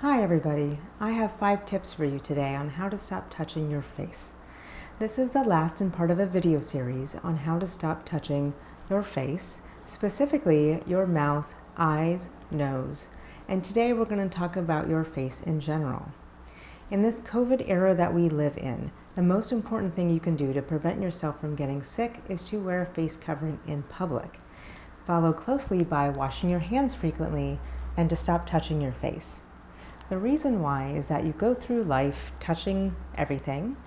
Hi everybody, I have 5 tips for you today on how to stop touching your face. This is the last in part of a video series on how to stop touching your face, specifically your mouth, eyes, nose, and today we're going to talk about your face in general. In this COVID era that we live in, the most important thing you can do to prevent yourself from getting sick is to wear a face covering in public. Follow closely by washing your hands frequently and to stop touching your face. The reason why is that you go through life touching everything,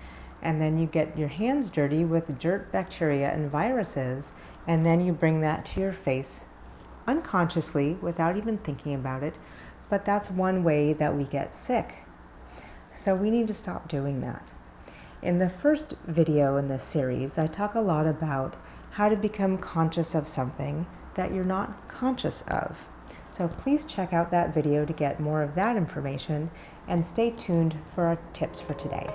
and then you get your hands dirty with dirt, bacteria, and viruses, and then you bring that to your face unconsciously without even thinking about it, but that's one way that we get sick. So we need to stop doing that. In the first video in this series, I talk a lot about how to become conscious of something that you're not conscious of. So please check out that video to get more of that information and stay tuned for our tips for today.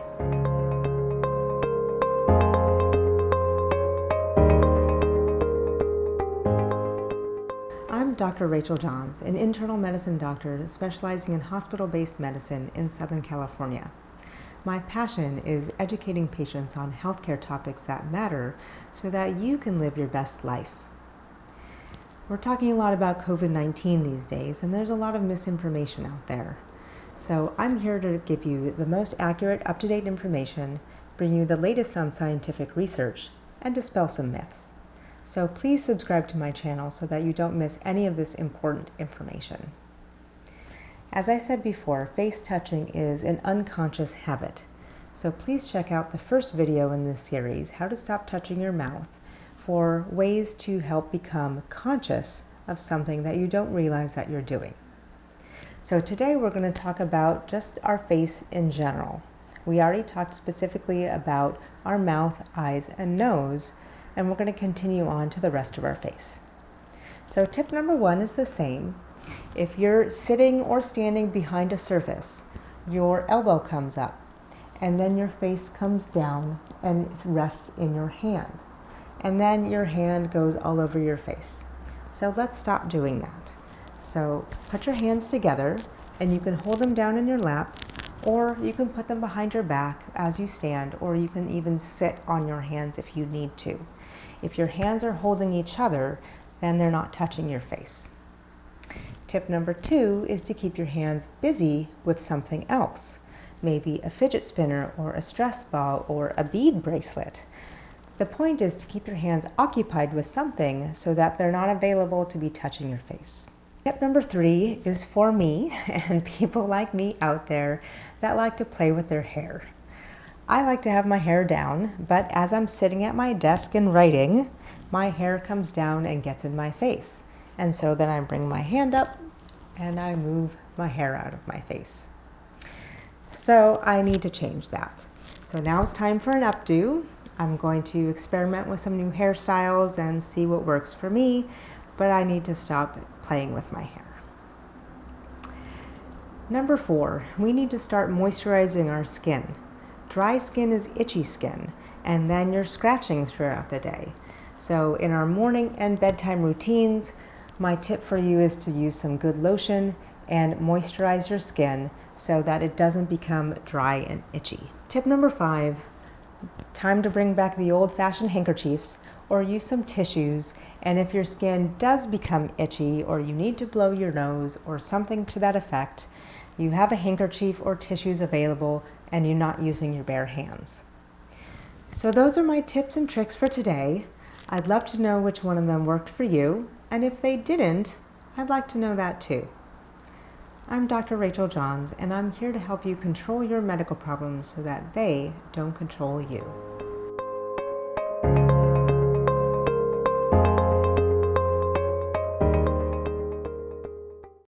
I'm Dr. Rachel Johns, an internal medicine doctor specializing in hospital-based medicine in Southern California. My passion is educating patients on healthcare topics that matter so that you can live your best life. We're talking a lot about COVID-19 these days, and there's a lot of misinformation out there. So I'm here to give you the most accurate, up-to-date information, bring you the latest on scientific research, and dispel some myths. So please subscribe to my channel so that you don't miss any of this important information. As I said before, face touching is an unconscious habit. So please check out the first video in this series, How to Stop Touching Your Mouth, for ways to help become conscious of something that you don't realize that you're doing. So today we're going to talk about just our face in general. We already talked specifically about our mouth, eyes, and nose, and we're going to continue on to the rest of our face. So tip number 1 is the same. If you're sitting or standing behind a surface, your elbow comes up, and then your face comes down and rests in your hand. And then your hand goes all over your face. So let's stop doing that. So put your hands together, and you can hold them down in your lap, or you can put them behind your back as you stand, or you can even sit on your hands if you need to. If your hands are holding each other, then they're not touching your face. Tip number 2 is to keep your hands busy with something else, maybe a fidget spinner or a stress ball or a bead bracelet. The point is to keep your hands occupied with something so that they're not available to be touching your face. Tip number 3 is for me and people like me out there that like to play with their hair. I like to have my hair down, but as I'm sitting at my desk and writing, my hair comes down and gets in my face. And so then I bring my hand up and I move my hair out of my face. So I need to change that. So now it's time for an updo. I'm going to experiment with some new hairstyles and see what works for me, but I need to stop playing with my hair. Number 4, we need to start moisturizing our skin. Dry skin is itchy skin, and then you're scratching throughout the day. So in our morning and bedtime routines, my tip for you is to use some good lotion and moisturize your skin so that it doesn't become dry and itchy. Tip number 5, time to bring back the old-fashioned handkerchiefs or use some tissues, and if your skin does become itchy or you need to blow your nose or something to that effect, you have a handkerchief or tissues available and you're not using your bare hands. So those are my tips and tricks for today. I'd love to know which one of them worked for you, and if they didn't, I'd like to know that too. I'm Dr. Rachel Johns, and I'm here to help you control your medical problems so that they don't control you.